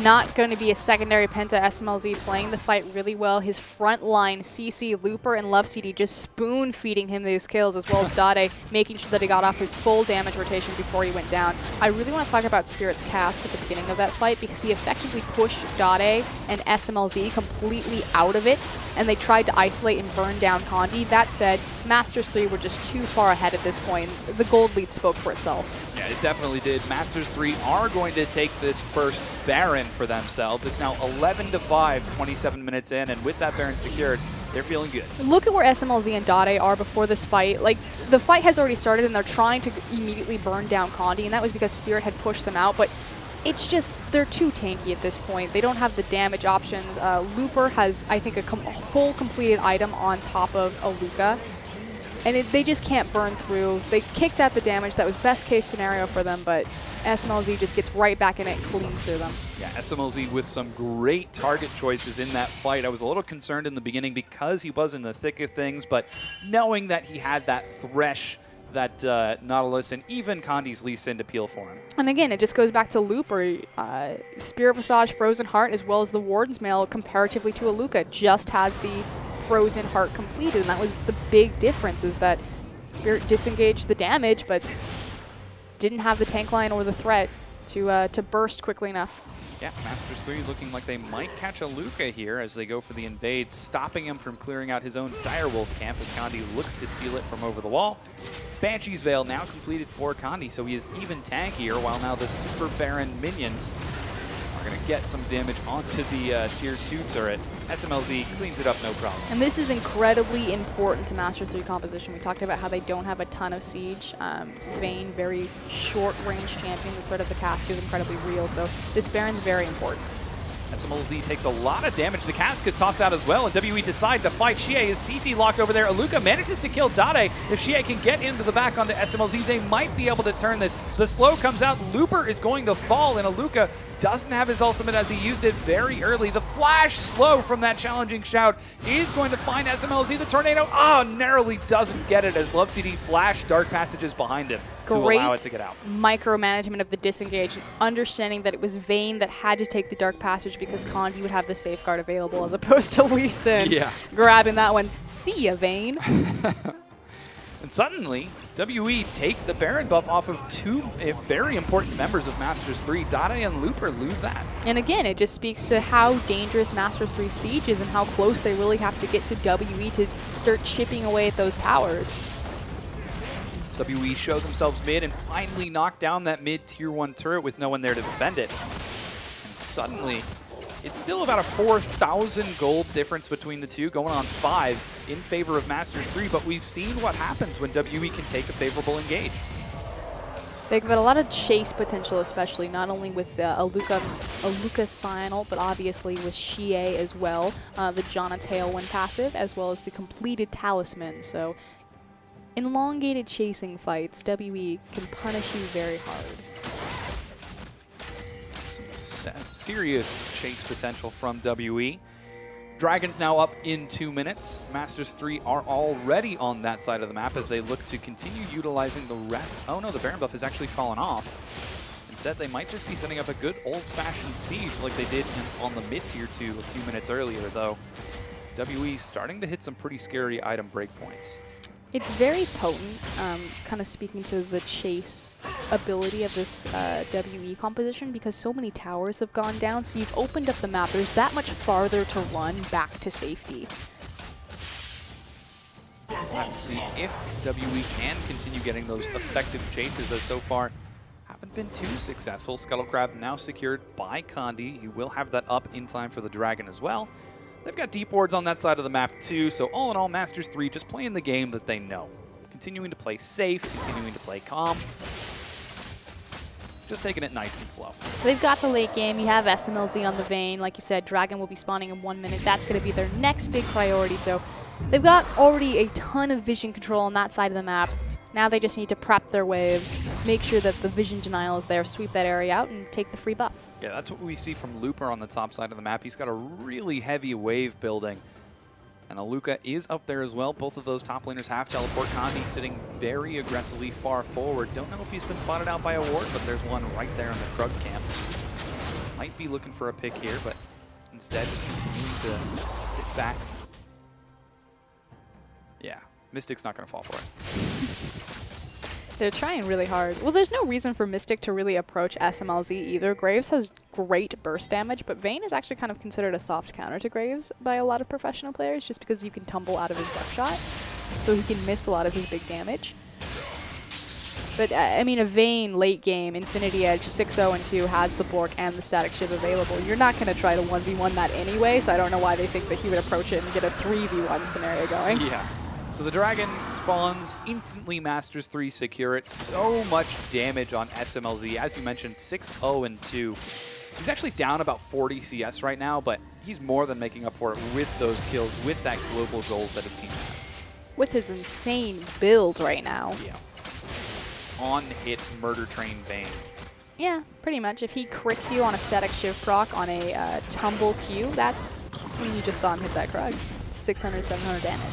Not going to be a secondary Penta. SMLZ playing the fight really well. His front line, CC, Looper, and LoveCD just spoon-feeding him these kills, as well as Dade making sure that he got off his full damage rotation before he went down. I really want to talk about Spirit's Cask at the beginning of that fight because he effectively pushed Dade and SMLZ completely out of it, and they tried to isolate and burn down Kandi. That said, Masters3 were just too far ahead at this point. The gold lead spoke for itself. Yeah, it definitely did. Masters3 are going to take this first Baron for themselves. It's now 11-5, 27 minutes in, and with that Baron secured, they're feeling good. Look at where SMLZ and Dade are before this fight. Like, the fight has already started, and they're trying to immediately burn down Kandi, and that was because Spirit had pushed them out, but it's just, they're too tanky at this point. They don't have the damage options. Looper has, I think, a full completed item on top of Aluka, and they just can't burn through. They kicked out the damage. That was best case scenario for them, but SMLZ just gets right back in it and cleans through them. Yeah, SMLZ with some great target choices in that fight. I was a little concerned in the beginning because he was in the thick of things, but knowing that he had that Thresh, that Nautilus, and even Kandi's Lee Sin to peel for him. And again, it just goes back to Looper. Spirit Visage, Frozen Heart, as well as the Warden's Mail comparatively to Aluka, just has the Frozen Heart completed, and that was the big difference, is that Spirit disengaged the damage, but didn't have the tank line or the threat to burst quickly enough. Yeah, Masters3 looking like they might catch Aluka here as they go for the invade, stopping him from clearing out his own Direwolf camp as Kandi looks to steal it from over the wall. Banshee's Veil now completed for Kandi, so he is even tankier, while now the Super Baron minions are going to get some damage onto the Tier 2 turret. SMLZ cleans it up no problem. And this is incredibly important to Masters3 composition. We talked about how they don't have a ton of siege. Vayne, very short-range champion. The threat of the Cask is incredibly real, so this Baron's very important. SMLZ takes a lot of damage. The Cask is tossed out as well, and WE decide to fight. Xie is CC locked over there. Aluka manages to kill Dade. If Xie can get into the back onto SMLZ, they might be able to turn this. The slow comes out. Looper is going to fall, and Aluka doesn't have his ultimate as he used it very early. The flash slow from that challenging shout is going to find SMLZ. The tornado, narrowly doesn't get it as LoveCD flash dark passages behind him. to allow it to get out. Micromanagement of the disengage, understanding that it was Vayne that had to take the Dark Passage because Condi would have the safeguard available as opposed to Lee Sin grabbing that one. See ya, Vayne. And suddenly, WE take the Baron buff off of two very important members of Masters3. Dade and Looper lose that. And again, it just speaks to how dangerous Masters3 Siege is and how close they really have to get to WE to start chipping away at those towers. WE show themselves mid and finally knock down that mid tier 1 turret with no one there to defend it. And suddenly, it's still about a 4,000 gold difference between the two, going on 5 in favor of Masters3, but we've seen what happens when WE can take a favorable engage. They've got a lot of chase potential, especially not only with Aluka Sign ult, but obviously with Xie as well, the Janna Tailwind passive, as well as the completed Talisman. So elongated chasing fights, WE can punish you very hard. Serious chase potential from WE. Dragon's now up in 2 minutes. Masters3 are already on that side of the map as they look to continue utilizing the rest. Oh no, the Baron buff has actually fallen off. Instead, they might just be setting up a good old-fashioned siege like they did on the mid-tier 2 a few minutes earlier, though. WE starting to hit some pretty scary item breakpoints. It's very potent, kind of speaking to the chase ability of this WE composition, because so many towers have gone down, so you've opened up the map. There's that much farther to run back to safety. We'll have to see if WE can continue getting those effective chases, as so far haven't been too successful. Scuttle Crab now secured by Condi. He will have that up in time for the Dragon as well. They've got deep wards on that side of the map too, so all in all, Masters3 just playing the game that they know. Continuing to play safe, continuing to play calm. Just taking it nice and slow. They've got the late game. You have SMLZ on the Vayne. Like you said, Dragon will be spawning in 1 minute. That's going to be their next big priority. So they've got already a ton of vision control on that side of the map. Now they just need to prep their waves, make sure that the vision denial is there, sweep that area out, and take the free buff. Yeah, that's what we see from Looper on the top side of the map. He's got a really heavy wave building. And Aluka is up there as well. Both of those top laners have teleport. Condi sitting very aggressively far forward. Don't know if he's been spotted out by a ward, but there's one right there in the Krug camp. Might be looking for a pick here, but instead just continuing to sit back. Yeah, Mystic's not going to fall for it. They're trying really hard. Well, there's no reason for Mystic to really approach SMLZ either. Graves has great burst damage, but Vayne is actually kind of considered a soft counter to Graves by a lot of professional players, just because you can tumble out of his buckshot, so he can miss a lot of his big damage. But, I mean, a Vayne late game, Infinity Edge, 6-0 and 2, has the Bork and the Static Shiv available. You're not going to try to 1v1 that anyway, so I don't know why they think that he would approach it and get a 3v1 scenario going. Yeah. So the Dragon spawns, instantly Masters3 secure it. So much damage on SMLZ. As you mentioned, 6-0 and 2. He's actually down about 40 CS right now, but he's more than making up for it with those kills, with that global gold that his team has. With his insane build right now. Yeah. On-hit Murder Train Vayne. Yeah, pretty much. If he crits you on a Static Shiv proc on a tumble Q, that's when you just saw him hit that Krug. 600, 700 damage.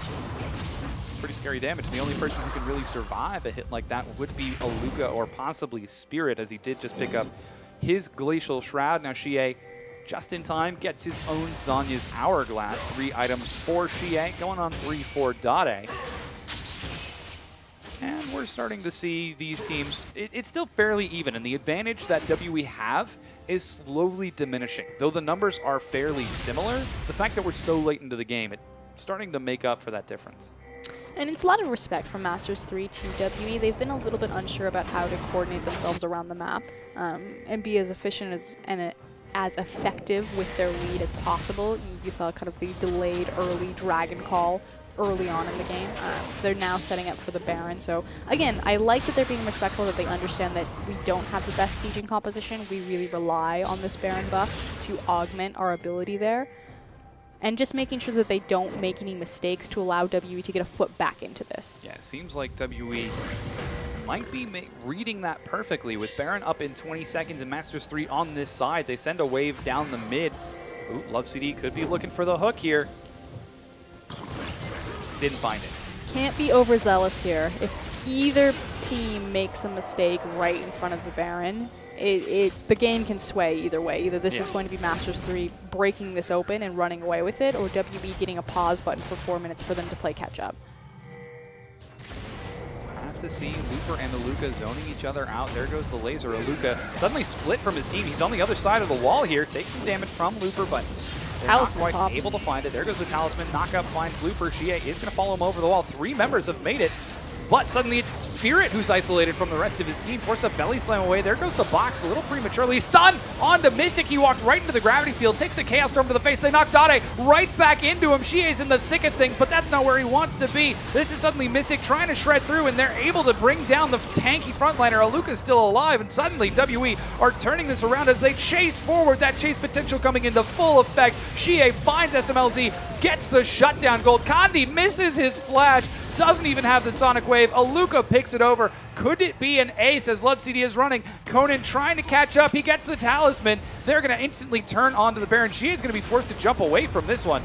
Pretty scary damage. The only person who can really survive a hit like that would be Aluka or possibly Spirit, as he did just pick up his Glacial Shroud. Now Xie, just in time, gets his own Zhonya's Hourglass. 3 items for Xie, going on 3 for Dade. And we're starting to see these teams, it's still fairly even, and the advantage that WE have is slowly diminishing. Though the numbers are fairly similar, the fact that we're so late into the game, it's starting to make up for that difference. And it's a lot of respect from Masters3 to WE. They've been a little bit unsure about how to coordinate themselves around the map and be as efficient and as effective with their lead as possible. You saw kind of the delayed early Dragon call early on in the game. They're now setting up for the Baron. So again, I like that they're being respectful, that they understand that we don't have the best sieging composition. We really rely on this Baron buff to augment our ability there. And just making sure that they don't make any mistakes to allow WE to get a foot back into this. Yeah, it seems like WE might be reading that perfectly with Baron up in 20 seconds and Masters3 on this side. They send a wave down the mid. Ooh, Love CD could be looking for the hook here. Didn't find it. Can't be overzealous here. If either team makes a mistake right in front of the Baron, the game can sway either way. Either this is going to be Master3 breaking this open and running away with it, or WE getting a pause button for 4 minutes for them to play catch up. Have to see Looper and Aluka zoning each other out. There goes the laser. Aluka suddenly split from his team. He's on the other side of the wall here. Takes some damage from Looper, but they're not quite able to find it. There goes the Talisman. Knockup finds Looper. Xie is going to follow him over the wall. 3 members have made it. But suddenly it's Spirit who's isolated from the rest of his team. Forced a belly slam away. There goes the box a little prematurely. Stunned onto Mystic. He walked right into the gravity field. Takes a Chaos Storm to the face. They knock Dade right back into him. Xie's in the thick of things, but that's not where he wants to be. This is suddenly Mystic trying to shred through, and they're able to bring down the tanky frontliner. Aluka's still alive, and suddenly WE are turning this around as they chase forward. That chase potential coming into full effect. Xie finds SMLZ, gets the shutdown gold. Kandi misses his flash. Doesn't even have the Sonic Wave. Aluka picks it over. Could it be an ace as LoveCD is running? Conan trying to catch up. He gets the Talisman. They're going to instantly turn onto the Baron. She is going to be forced to jump away from this one.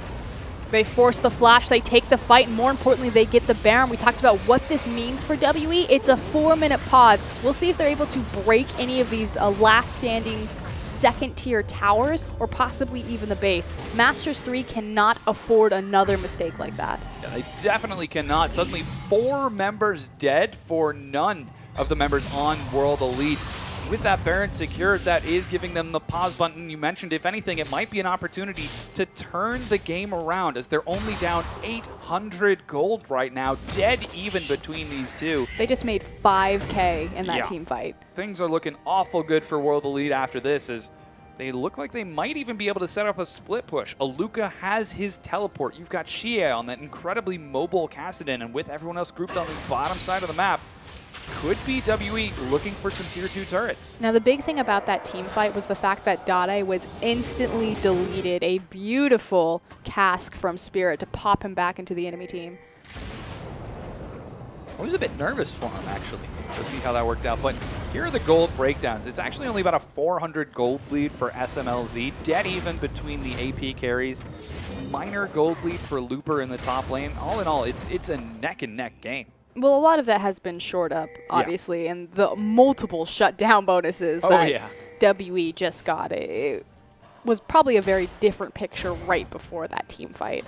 They force the flash, they take the fight, and more importantly, they get the Baron. We talked about what this means for WE. It's a 4-minute pause. We'll see if they're able to break any of these last standing second-tier towers, or possibly even the base. Master3 cannot afford another mistake like that. Yeah, they definitely cannot. Suddenly 4 members dead for none of the members on World Elite. With that Baron secured, that is giving them the pause button you mentioned. If anything, it might be an opportunity to turn the game around, as they're only down 800 gold right now, dead even between these two. They just made 5K in that team fight. Things are looking awful good for World Elite after this, as they look like they might even be able to set up a split push. Aluka has his teleport. You've got Xie on that incredibly mobile Kassadin, and with everyone else grouped on the bottom side of the map, could be WE looking for some tier 2 turrets. Now the big thing about that team fight was the fact that Dade was instantly deleted. A beautiful cask from Spirit to pop him back into the enemy team. I was a bit nervous for him, actually, to see how that worked out. But here are the gold breakdowns. It's actually only about a 400 gold lead for SMLZ. Dead even between the AP carries. Minor gold lead for Looper in the top lane. All in all, it's a neck-and-neck game. Well, a lot of that has been shored up, obviously, and the multiple shutdown bonuses that WE just got. It was probably a very different picture right before that team fight.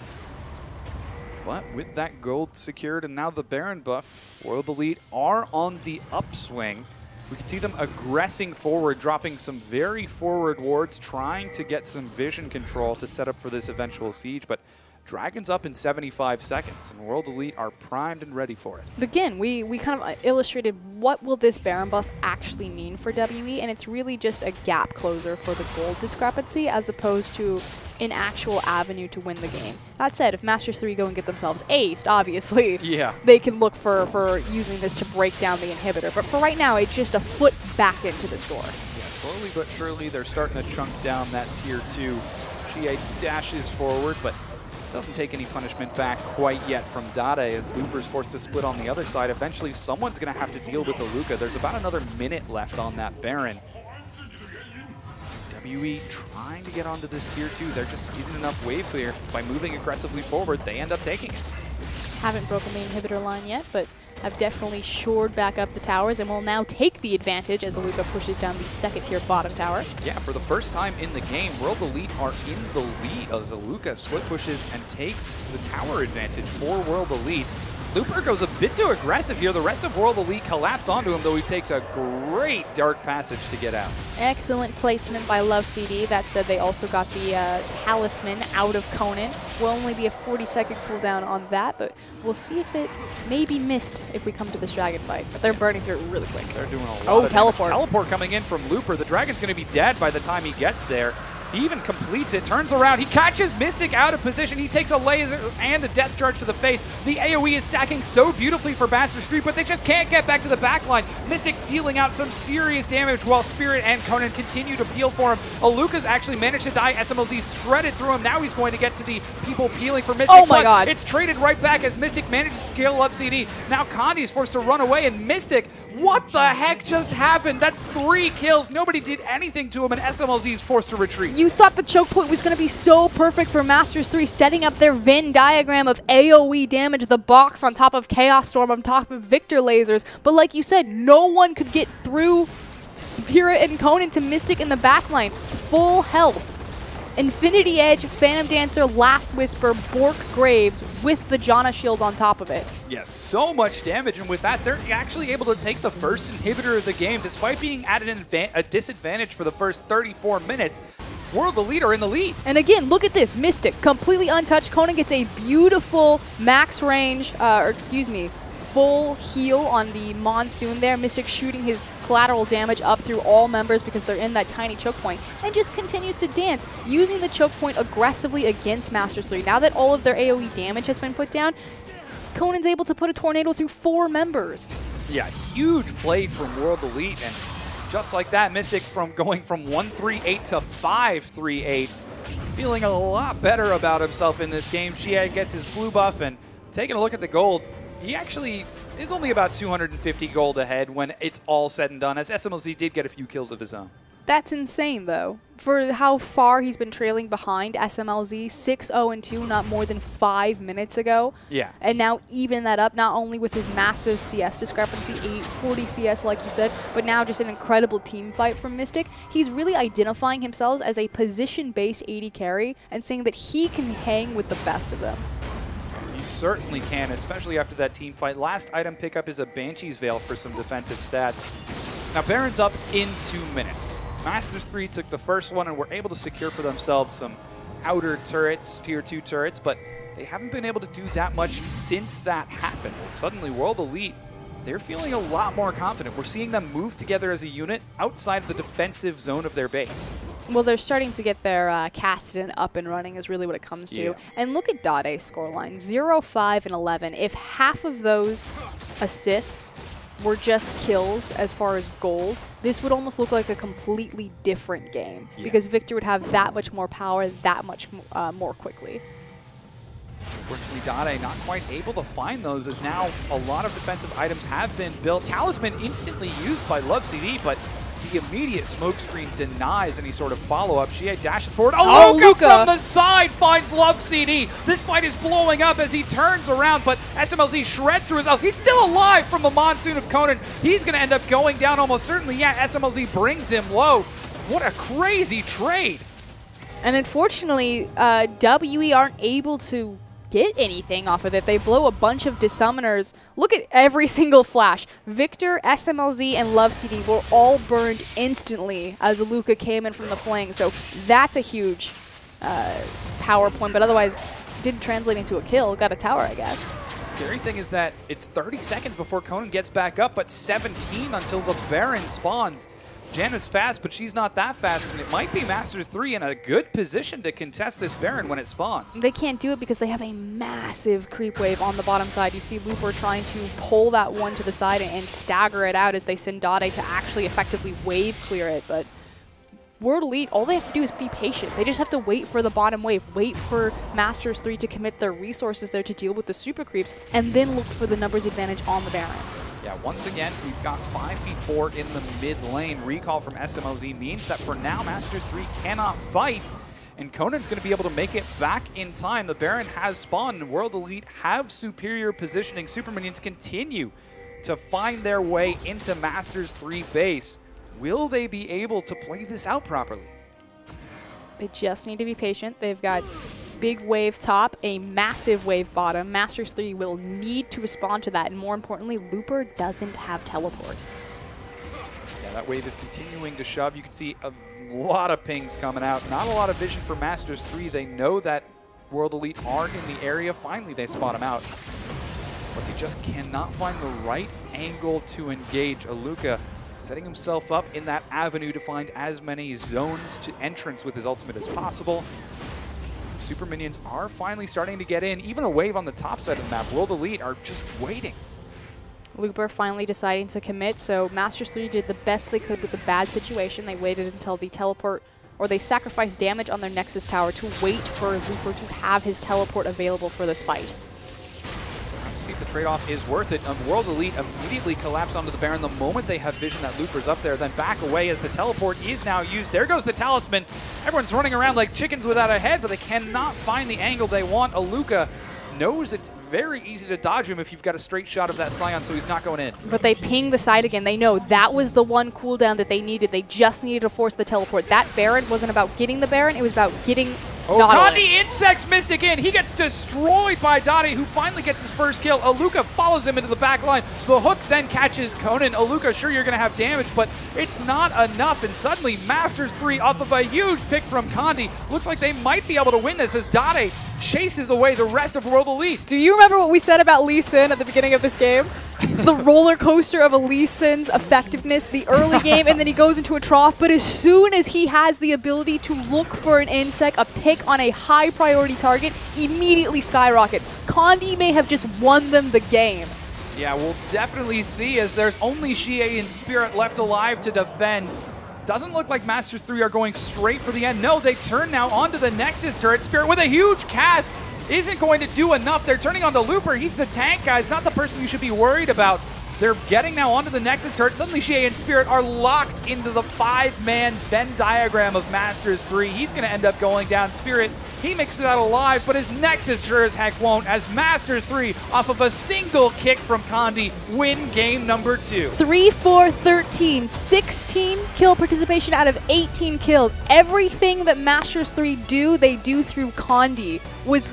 But with that gold secured and now the Baron buff, World Elite are on the upswing. We can see them aggressing forward, dropping some very forward wards, trying to get some vision control to set up for this eventual siege. But Dragon's up in 75 seconds, and World Elite are primed and ready for it. But again, we kind of illustrated what will this Baron buff actually mean for WE, and it's really just a gap closer for the gold discrepancy as opposed to an actual avenue to win the game. That said, if Master3 go and get themselves aced, obviously, they can look for using this to break down the inhibitor. But for right now, it's just a foot back into this door. Yeah, slowly but surely, they're starting to chunk down that tier 2. Xie dashes forward, but doesn't take any punishment back quite yet from Dade, as Looper's forced to split on the other side. Eventually, someone's going to have to deal with Aluka. There's about another minute left on that Baron. WE trying to get onto this tier 2. There just isn't enough wave clear. By moving aggressively forward, they end up taking it. Haven't broken the inhibitor line yet, but have definitely shored back up the towers and will now take the advantage as Aluka pushes down the second tier bottom tower. Yeah, for the first time in the game, World Elite are in the lead as Aluka split pushes and takes the tower advantage for World Elite. Looper goes a bit too aggressive here. The rest of World Elite collapse onto him, though he takes a great dark passage to get out. Excellent placement by LoveCD. That said, they also got the Talisman out of Conan. Will only be a 40-second cooldown on that, but we'll see if it may be missed if we come to this dragon fight. But they're burning through it really quick. They're doing a lot of teleport. Teleport coming in from Looper. The dragon's going to be dead by the time he gets there. He even completes it, turns around, he catches Mystic out of position, he takes a laser and a death charge to the face. The AoE is stacking so beautifully for Master3, but they just can't get back to the backline. Mystic dealing out some serious damage while Spirit and Conan continue to peel for him. Aluka's actually managed to die, SMLZ shredded through him, now he's going to get to the people peeling for Mystic. Oh my god. It's traded right back as Mystic manages to kill LoveCD. Now Kandi is forced to run away, and Mystic What the heck just happened? That's 3 kills. Nobody did anything to him, and SMLZ is forced to retreat. You thought the choke point was going to be so perfect for Master3, setting up their Venn diagram of AoE damage, the box on top of Chaos Storm, on top of Victor lasers. But like you said, no one could get through Spirit and Conan to Mystic in the backline. Full health. Infinity Edge, Phantom Dancer, Last Whisper, Bork Graves with the Janna shield on top of it. Yes, so much damage, and with that, they're actually able to take the first inhibitor of the game, despite being at a disadvantage for the first 34 minutes. World Elite are in the lead. And again, look at this. Mystic, completely untouched. Conan gets a beautiful max range, full heal on the Monsoon there. Mystic shooting his collateral damage up through all members because they're in that tiny choke point, and just continues to dance, using the choke point aggressively against Master3. Now that all of their AoE damage has been put down, Conan's able to put a tornado through 4 members. Yeah, huge play from World Elite, and just like that, Mystic going from 1-3-8 to 5-3-8, feeling a lot better about himself in this game. Shia gets his blue buff, and taking a look at the gold, he actually is only about 250 gold ahead when it's all said and done, as SMLZ did get a few kills of his own. That's insane, though. For how far he's been trailing behind SMLZ, 6-0-2 not more than 5 minutes ago. Yeah. And now even that up, not only with his massive CS discrepancy, 840 CS like you said, but now just an incredible team fight from Mystic. He's really identifying himself as a position-based AD carry and saying that he can hang with the best of them. Certainly can, especially after that team fight. Last item pickup is a Banshee's Veil for some defensive stats. Now Baron's up in 2 minutes. Master3 took the first one and were able to secure for themselves some outer turrets, tier 2 turrets, but they haven't been able to do that much since that happened. Suddenly World Elite, they're feeling a lot more confident. We're seeing them move together as a unit outside of the defensive zone of their base. Well, they're starting to get their Cassidy up and running is really what it comes to. Yeah. And look at Dade's scoreline, 0, 5, and 11. If half of those assists were just kills as far as gold, this would almost look like a completely different game. Yeah. Because Victor would have that much more power, that much more quickly. Unfortunately, Dade not quite able to find those, as now a lot of defensive items have been built. Talisman instantly used by LoveCD, but the immediate smokescreen denies any sort of follow-up. Shia dashes forward. Oh, Luka from the side finds LoveCD. This fight is blowing up as he turns around, but SMLZ shreds through his health. He's still alive from the Monsoon of Conan. He's going to end up going down almost certainly. Yeah, SMLZ brings him low. What a crazy trade. And unfortunately, WE aren't able to get anything off of it. They blow a bunch of Dissummoners. Look at every single flash. Victor, SMLZ, and LoveCD were all burned instantly as Luka came in from the flank. So that's a huge power point, but otherwise didn't translate into a kill. Got a tower, I guess. The scary thing is that it's 30 seconds before Conan gets back up, but 17 until the Baron spawns. Janna's fast, but she's not that fast, and it might be Master3 in a good position to contest this Baron when it spawns. They can't do it because they have a massive creep wave on the bottom side. You see Looper trying to pull that one to the side and stagger it out as they send Dade to actually effectively wave clear it, but World Elite, all they have to do is be patient. They just have to wait for the bottom wave, wait for Master3 to commit their resources there to deal with the super creeps, and then look for the numbers advantage on the Baron. Yeah, once again, we've got 5v4 in the mid lane. Recall from SMLZ means that for now, Master3 cannot fight, and Conan's going to be able to make it back in time. The Baron has spawned, and World Elite have superior positioning. Super Minions continue to find their way into Master3 base. Will they be able to play this out properly? They just need to be patient. They've got big wave top, a massive wave bottom. Master3 will need to respond to that, and more importantly, Looper doesn't have teleport. Yeah, that wave is continuing to shove. You can see a lot of pings coming out. Not a lot of vision for Master3. They know that World Elite are in the area. Finally, they spot him out. But they just cannot find the right angle to engage. Aluka setting himself up in that avenue to find as many zones to entrance with his ultimate as possible. Super Minions are finally starting to get in. Even a wave on the top side of the map. World Elite are just waiting. Looper finally deciding to commit, so Master3 did the best they could with the bad situation. They waited until the teleport, or they sacrificed damage on their Nexus tower to wait for Looper to have his teleport available for this fight. see if the trade-off is worth it. World Elite immediately collapse onto the Baron the moment they have vision that Looper's up there, then back away as the teleport is now used. There goes the Talisman. Everyone's running around like chickens without a head, but they cannot find the angle they want. Aluka knows it's very easy to dodge him if you've got a straight shot of that Scion, so he's not going in. But they ping the side again. They know that was the one cooldown that they needed. They just needed to force the teleport. That Baron wasn't about getting the Baron, it was about getting Nautilus. Condi insects Mystic in. He gets destroyed by Dottie, who finally gets his first kill. Aluka follows him into the back line. The hook then catches Conan. Aluka, sure, you're going to have damage, but it's not enough. And suddenly, Master3 off of a huge pick from Condi. Looks like they might be able to win this as Dottie chases away the rest of World Elite. Do you remember what we said about Lee Sin at the beginning of this game? The roller coaster of a Lee Sin's effectiveness, the early game, and then he goes into a trough. But as soon as he has the ability to look for an insect, a pick on a high priority target, immediately skyrockets. Condi may have just won them the game. Yeah, we'll definitely see as there's only Xie and Spirit left alive to defend. Doesn't look like Master3 are going straight for the end. No, they turn now onto the Nexus turret. Spirit with a huge cast isn't going to do enough. They're turning onto Looper. He's the tank, guys, not the person you should be worried about. They're getting now onto the Nexus turret. Suddenly Xie and Spirit are locked into the 5-man Venn diagram of Master3. He's going to end up going down. Spirit, he makes it out alive, but his Nexus sure as heck won't, as Master3, off of a single kick from Condi, win game number 2. 3-4-13, 16 kill participation out of 18 kills. Everything that Master3 do, they do through Condi. Was,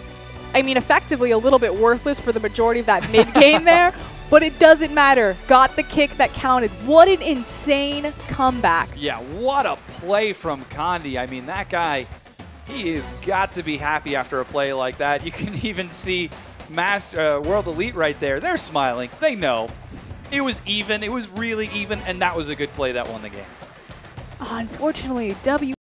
I mean, effectively a little bit worthless for the majority of that mid-game there. But it doesn't matter. Got the kick that counted. What an insane comeback. Yeah, what a play from Condi. I mean, that guy, he has got to be happy after a play like that. You can even see World Elite right there. They're smiling. They know. It was even. It was really even, and that was a good play that won the game. Unfortunately, W.